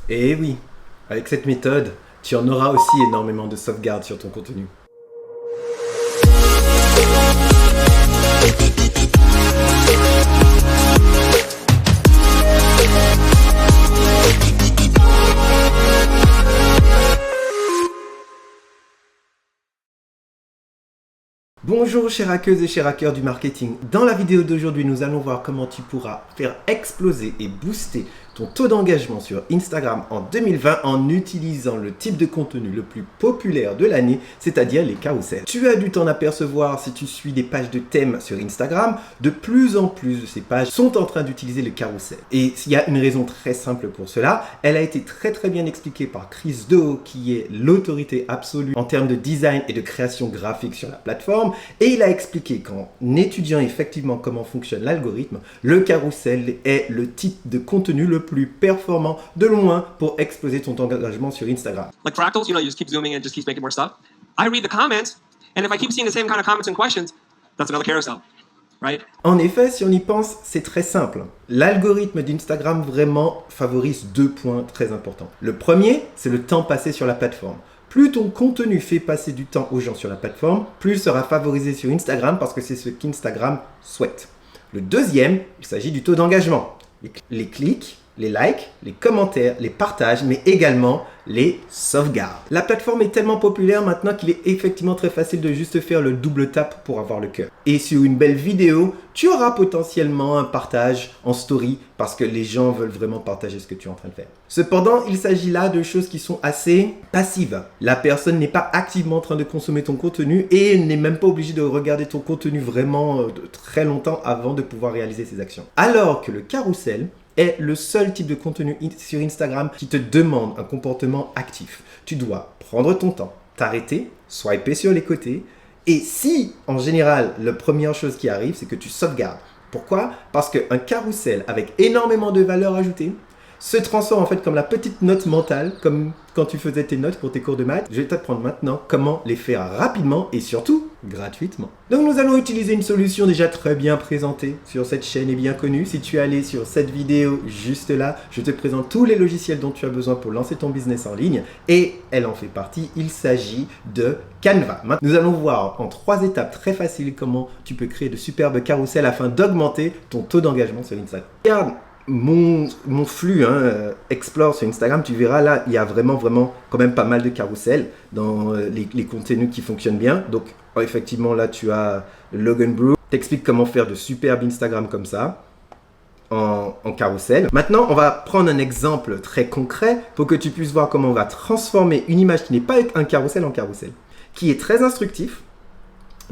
Et oui, avec cette méthode, tu en auras aussi énormément de sauvegarde sur ton contenu. Bonjour chers hackeuses et chers hackers du marketing. Dans la vidéo d'aujourd'hui, nous allons voir comment tu pourras faire exploser et booster ton taux d'engagement sur Instagram en 2020 en utilisant le type de contenu le plus populaire de l'année, c'est-à-dire les carousels. Tu as dû t'en apercevoir si tu suis des pages de thèmes sur Instagram, de plus en plus de ces pages sont en train d'utiliser le carrousel. Et il y a une raison très simple pour cela, elle a été très bien expliquée par Chris Do, qui est l'autorité absolue en termes de design et de création graphique sur la plateforme. Et il a expliqué qu'en étudiant effectivement comment fonctionne l'algorithme, le carrousel est le type de contenu le plus performant de loin pour exploser ton engagement sur Instagram. Like fractals, you just keep zooming and just keeps making more stuff. I read the comments, and if I keep seeing the same kind of comments and questions, that's another carousel, right? En effet, si on y pense, c'est très simple. L'algorithme d'Instagram vraiment favorise deux points très importants. Le premier, c'est le temps passé sur la plateforme. Plus ton contenu fait passer du temps aux gens sur la plateforme, plus il sera favorisé sur Instagram parce que c'est ce qu'Instagram souhaite. Le deuxième, il s'agit du taux d'engagement. Les clics, les likes, les commentaires, les partages, mais également les sauvegardes. La plateforme est tellement populaire maintenant qu'il est effectivement très facile de juste faire le double tap pour avoir le cœur. Et sur une belle vidéo, tu auras potentiellement un partage en story parce que les gens veulent vraiment partager ce que tu es en train de faire. Cependant, il s'agit là de choses qui sont assez passives. La personne n'est pas activement en train de consommer ton contenu et n'est même pas obligée de regarder ton contenu vraiment très longtemps avant de pouvoir réaliser ses actions. Alors que le carrousel est le seul type de contenu sur Instagram qui te demande un comportement actif. Tu dois prendre ton temps, t'arrêter, swiper sur les côtés et si, en général, la première chose qui arrive, c'est que tu sauvegardes. Pourquoi? Parce qu'un carrousel avec énormément de valeur ajoutée se transforme en fait comme la petite note mentale, comme quand tu faisais tes notes pour tes cours de maths. Je vais t'apprendre maintenant comment les faire rapidement et surtout gratuitement. Donc nous allons utiliser une solution déjà très bien présentée sur cette chaîne et bien connue. Si tu es allé sur cette vidéo juste là, je te présente tous les logiciels dont tu as besoin pour lancer ton business en ligne et elle en fait partie. Il s'agit de Canva. Maintenant, nous allons voir en 3 étapes très faciles comment tu peux créer de superbes carousels afin d'augmenter ton taux d'engagement sur Instagram. Regarde mon flux Explore sur Instagram, tu verras là, il y a vraiment quand même pas mal de carousels dans les contenus qui fonctionnent bien. Donc effectivement là tu as Logan Brew, t'explique comment faire de superbes Instagram comme ça en carrousel. Maintenant on va prendre un exemple très concret pour que tu puisses voir comment on va transformer une image qui n'est pas un carrousel en carrousel, qui est très instructif.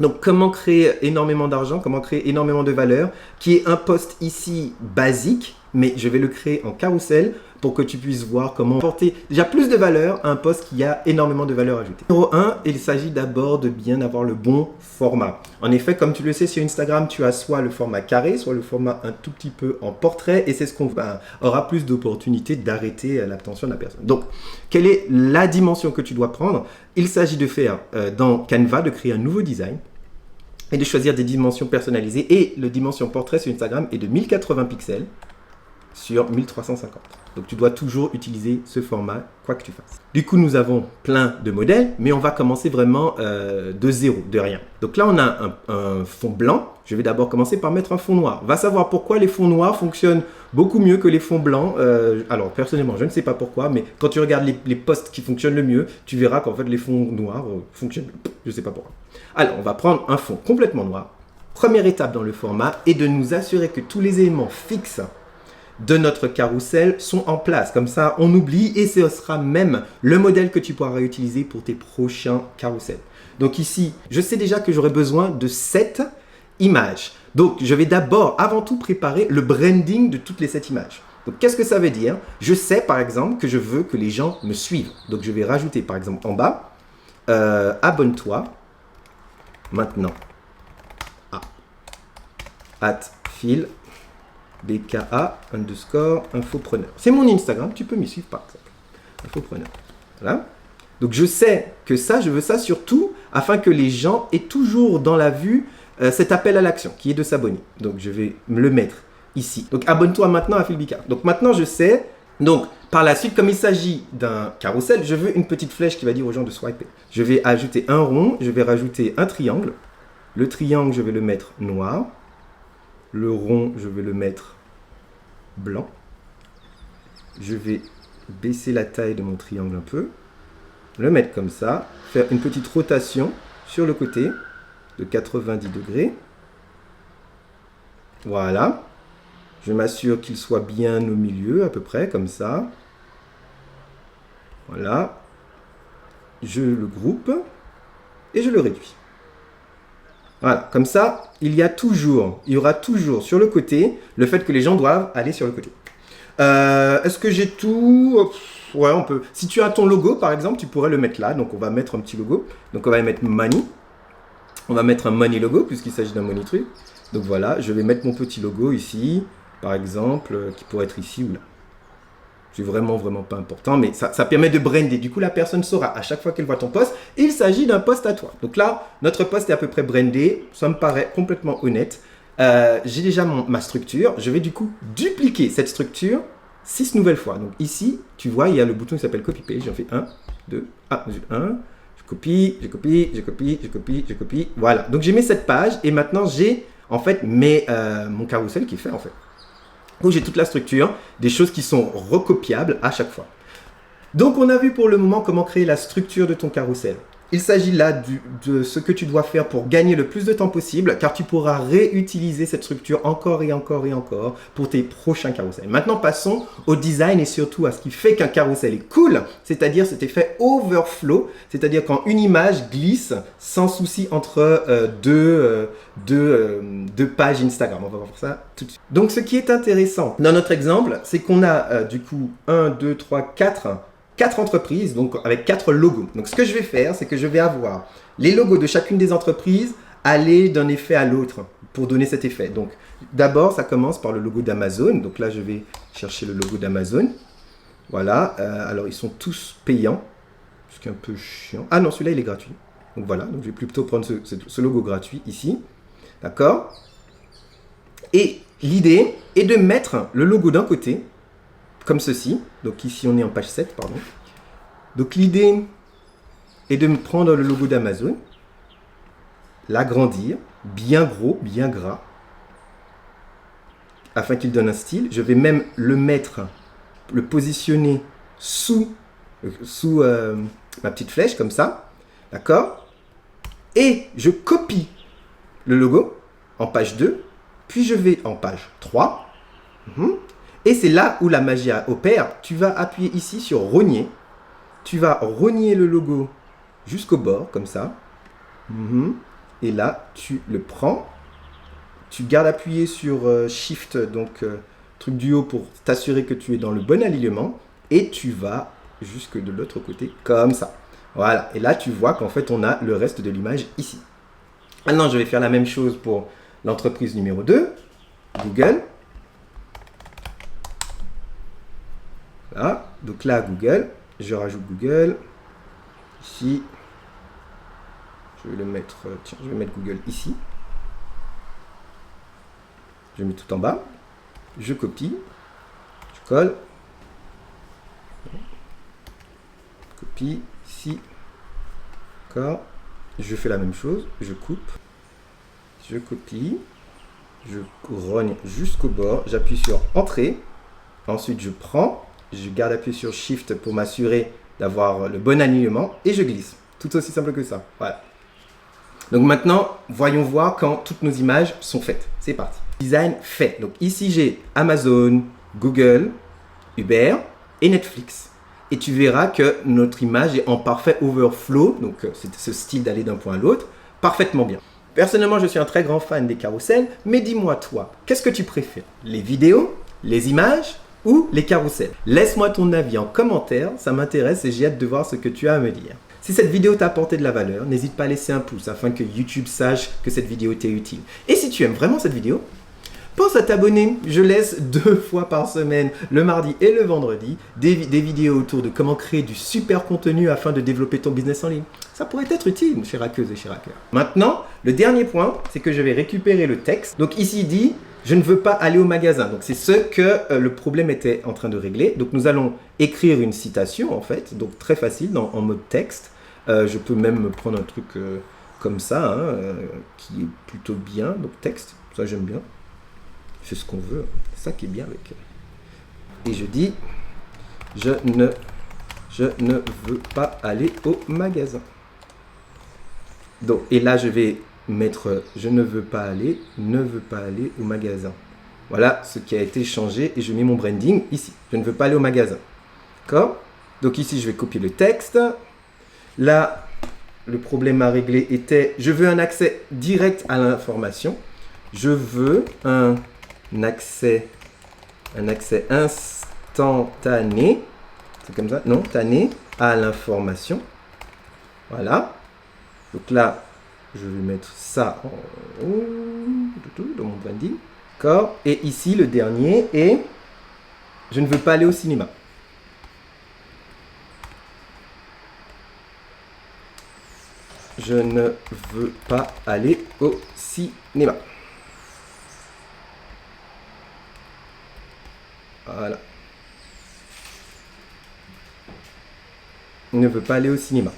Donc, comment créer énormément d'argent, comment créer énormément de valeur, qui est un post ici basique, mais je vais le créer en carrousel pour que tu puisses voir comment apporter déjà plus de valeur à un post qui a énormément de valeur ajoutée. Numéro 1, il s'agit d'abord de bien avoir le bon format. En effet, comme tu le sais sur Instagram, tu as soit le format carré, soit le format un tout petit peu en portrait et c'est ce qu'on aura plus d'opportunités d'arrêter l'attention de la personne. Donc, quelle est la dimension que tu dois prendre? Il s'agit de faire dans Canva, de créer un nouveau design et de choisir des dimensions personnalisées. Et le dimension portrait sur Instagram est de 1080 pixels sur 1350. Donc tu dois toujours utiliser ce format, quoi que tu fasses. Du coup, nous avons plein de modèles, mais on va commencer vraiment de zéro, de rien. Donc là, on a un fond blanc. Je vais d'abord commencer par mettre un fond noir. Va savoir pourquoi les fonds noirs fonctionnent beaucoup mieux que les fonds blancs. Alors, personnellement, je ne sais pas pourquoi, mais quand tu regardes les posts qui fonctionnent le mieux, tu verras qu'en fait, les fonds noirs fonctionnent mieux. Je ne sais pas pourquoi. Alors, on va prendre un fond complètement noir. Première étape dans le format est de nous assurer que tous les éléments fixes de notre carrousel sont en place. Comme ça, on oublie et ce sera même le modèle que tu pourras utiliser pour tes prochains carousels. Donc ici, je sais déjà que j'aurai besoin de 7 images. Donc, je vais d'abord, avant tout, préparer le branding de toutes les 7 images. Donc, qu'est-ce que ça veut dire? Je sais, par exemple, que je veux que les gens me suivent. Donc, je vais rajouter, par exemple, en bas, abonne-toi maintenant à @phil BKA _infopreneur. C'est mon Instagram, tu peux m'y suivre par exemple. Infopreneur. Voilà. Donc je sais que ça, je veux ça surtout afin que les gens aient toujours dans la vue cet appel à l'action qui est de s'abonner. Donc je vais me le mettre ici. Donc abonne-toi maintenant à Phil BKA. Donc maintenant je sais Donc, par la suite, comme il s'agit d'un carrousel, je veux une petite flèche qui va dire aux gens de swiper. Je vais ajouter un rond, je vais rajouter un triangle. Le triangle, je vais le mettre noir. Le rond, je vais le mettre blanc. Je vais baisser la taille de mon triangle un peu. Le mettre comme ça. Faire une petite rotation sur le côté de 90 degrés. Voilà. Je m'assure qu'il soit bien au milieu, à peu près, comme ça. Voilà. Je le groupe et je le réduis. Voilà, comme ça, il y aura toujours sur le côté le fait que les gens doivent aller sur le côté. Est-ce que j'ai tout? Ouais, on peut. Si tu as ton logo, par exemple, tu pourrais le mettre là. Donc, on va mettre un petit logo. Donc, on va mettre Money. On va mettre un Money logo, puisqu'il s'agit d'un Money truc. Donc, voilà, je vais mettre mon petit logo ici, par exemple, qui pourrait être ici ou là. C'est vraiment pas important, mais ça permet de brander. Du coup, la personne saura à chaque fois qu'elle voit ton post, il s'agit d'un post à toi. Donc là, notre post est à peu près brandé. Ça me paraît complètement honnête. J'ai déjà ma structure. Je vais du coup dupliquer cette structure 6 nouvelles fois. Donc ici, tu vois, il y a le bouton qui s'appelle Copy-Paste. J'en fais 1, 2, 1. Je copie, je copie, je copie, je copie, je copie. Voilà. Donc j'ai mis cette page et maintenant j'ai en fait mon carrousel qui est fait en fait. Donc j'ai toute la structure, des choses qui sont recopiables à chaque fois. Donc on a vu pour le moment comment créer la structure de ton carrousel. Il s'agit là de ce que tu dois faire pour gagner le plus de temps possible, car tu pourras réutiliser cette structure encore et encore et encore pour tes prochains carousels. Maintenant passons au design et surtout à ce qui fait qu'un carrousel est cool, c'est-à-dire cet effet overflow, c'est-à-dire quand une image glisse sans souci entre deux pages Instagram. On va voir ça tout de suite. Donc ce qui est intéressant dans notre exemple, c'est qu'on a du coup 1, 2, 3, 4 entreprises, donc avec 4 logos. Donc ce que je vais faire, c'est que je vais avoir les logos de chacune des entreprises aller d'un effet à l'autre pour donner cet effet. Donc d'abord, ça commence par le logo d'Amazon. Donc là, je vais chercher le logo d'Amazon. Voilà. Alors, ils sont tous payants, ce qui est un peu chiant. Ah non, celui-là, il est gratuit. Donc voilà. Donc je vais plutôt prendre ce logo gratuit ici. D'accord? Et l'idée est de mettre le logo d'un côté, comme ceci. Donc ici, on est en page 7, pardon. Donc l'idée est de me prendre le logo d'Amazon, l'agrandir, bien gros, bien gras, afin qu'il donne un style. Je vais même le positionner sous ma petite flèche, comme ça. D'accord? Et je copie le logo en page 2, puis je vais en page 3. Et c'est là où la magie opère. Tu vas appuyer ici sur rogner. Tu vas rogner le logo jusqu'au bord, comme ça. Et là, tu le prends. Tu gardes appuyé sur Shift, donc truc du haut pour t'assurer que tu es dans le bon alignement. Et tu vas jusque de l'autre côté, comme ça. Voilà. Et là, tu vois qu'en fait, on a le reste de l'image ici. Maintenant, je vais faire la même chose pour l'entreprise numéro 2, Google. Voilà. Donc là, Google, je rajoute Google. Ici, je vais le mettre, tiens, je vais mettre Google ici. Je mets tout en bas. Je copie. Je colle. Copie ici. D'accord. Je fais la même chose. Je coupe. Je copie. Je rogne jusqu'au bord. J'appuie sur Entrée. Ensuite, je prends. Je garde appuyé sur Shift pour m'assurer d'avoir le bon alignement et je glisse. Tout aussi simple que ça. Voilà. Donc maintenant, voyons voir quand toutes nos images sont faites. C'est parti. Design fait. Donc ici, j'ai Amazon, Google, Uber et Netflix. Et tu verras que notre image est en parfait overflow. Donc c'est ce style d'aller d'un point à l'autre. Parfaitement bien. Personnellement, je suis un très grand fan des carousels. Mais dis-moi toi, qu'est-ce que tu préfères? Les vidéos, les images ou les carousels? Laisse-moi ton avis en commentaire, ça m'intéresse et j'ai hâte de voir ce que tu as à me dire. Si cette vidéo t'a apporté de la valeur, n'hésite pas à laisser un pouce afin que YouTube sache que cette vidéo t'est utile. Et si tu aimes vraiment cette vidéo, pense à t'abonner. Je laisse 2 fois par semaine, le mardi et le vendredi, des vidéos autour de comment créer du super contenu afin de développer ton business en ligne. Ça pourrait être utile, chers hackeuses et chers hackers. Maintenant, le dernier point, c'est que je vais récupérer le texte. Donc ici, il dit je ne veux pas aller au magasin. Donc c'est ce que le problème était en train de régler. Donc nous allons écrire une citation en fait, donc très facile en mode texte. Je peux même prendre un truc comme ça, hein, qui est plutôt bien, donc texte, ça j'aime bien. C'est ce qu'on veut, c'est ça qui est bien avec. Et je dis, je ne veux pas aller au magasin. Donc, et là je vais mettre je ne veux pas aller au magasin. Voilà ce qui a été changé et je mets mon branding ici. Je ne veux pas aller au magasin. D'accord? Donc ici, je vais copier le texte. Là, le problème à régler était je veux un accès direct à l'information. Je veux un accès instantané. C'est comme ça? Non, tané à l'information. Voilà. Donc là, je vais mettre ça en haut dans mon branding. D'accord. Et ici, le dernier est je ne veux pas aller au cinéma. Je ne veux pas aller au cinéma. Voilà. Je ne veux pas aller au cinéma.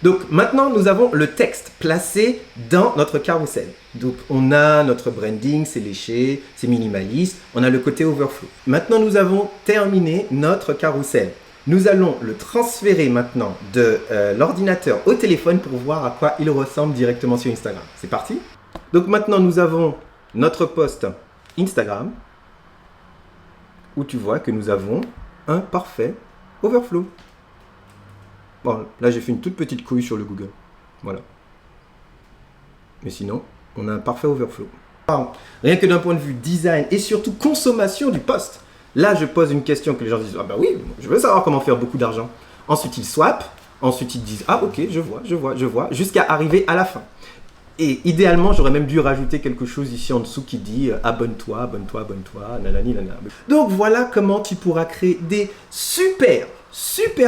Donc maintenant, nous avons le texte placé dans notre carrousel. Donc on a notre branding, c'est léché, c'est minimaliste, on a le côté overflow. Maintenant, nous avons terminé notre carrousel. Nous allons le transférer maintenant de l'ordinateur au téléphone pour voir à quoi il ressemble directement sur Instagram. C'est parti. Donc maintenant, nous avons notre post Instagram où tu vois que nous avons un parfait overflow. Bon, là, j'ai fait une toute petite couille sur le Google. Voilà. Mais sinon, on a un parfait overflow. Rien que d'un point de vue design et surtout consommation du post. Là, je pose une question que les gens disent « Ah bah oui, je veux savoir comment faire beaucoup d'argent. » Ensuite, ils swappent. Ensuite, ils disent « Ah ok, je vois. » Jusqu'à arriver à la fin. Et idéalement, j'aurais même dû rajouter quelque chose ici en dessous qui dit « Abonne-toi, nanani, nanana. » Donc, voilà comment tu pourras créer des super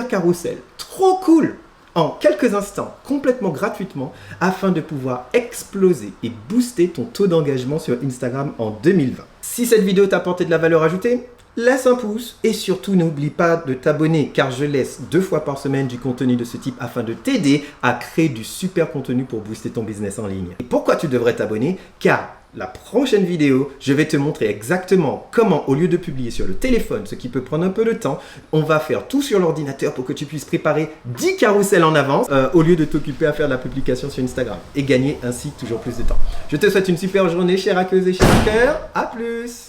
carousels. Trop cool en quelques instants, complètement gratuitement, afin de pouvoir exploser et booster ton taux d'engagement sur Instagram en 2020. Si cette vidéo t'a apporté de la valeur ajoutée, laisse un pouce et surtout n'oublie pas de t'abonner car je laisse 2 fois par semaine du contenu de ce type afin de t'aider à créer du super contenu pour booster ton business en ligne. Et pourquoi tu devrais t'abonner? Car la prochaine vidéo, je vais te montrer exactement comment, au lieu de publier sur le téléphone, ce qui peut prendre un peu de temps, on va faire tout sur l'ordinateur pour que tu puisses préparer 10 carousels en avance au lieu de t'occuper à faire de la publication sur Instagram et gagner ainsi toujours plus de temps. Je te souhaite une super journée, chers hackeuses et chers hackers. À plus!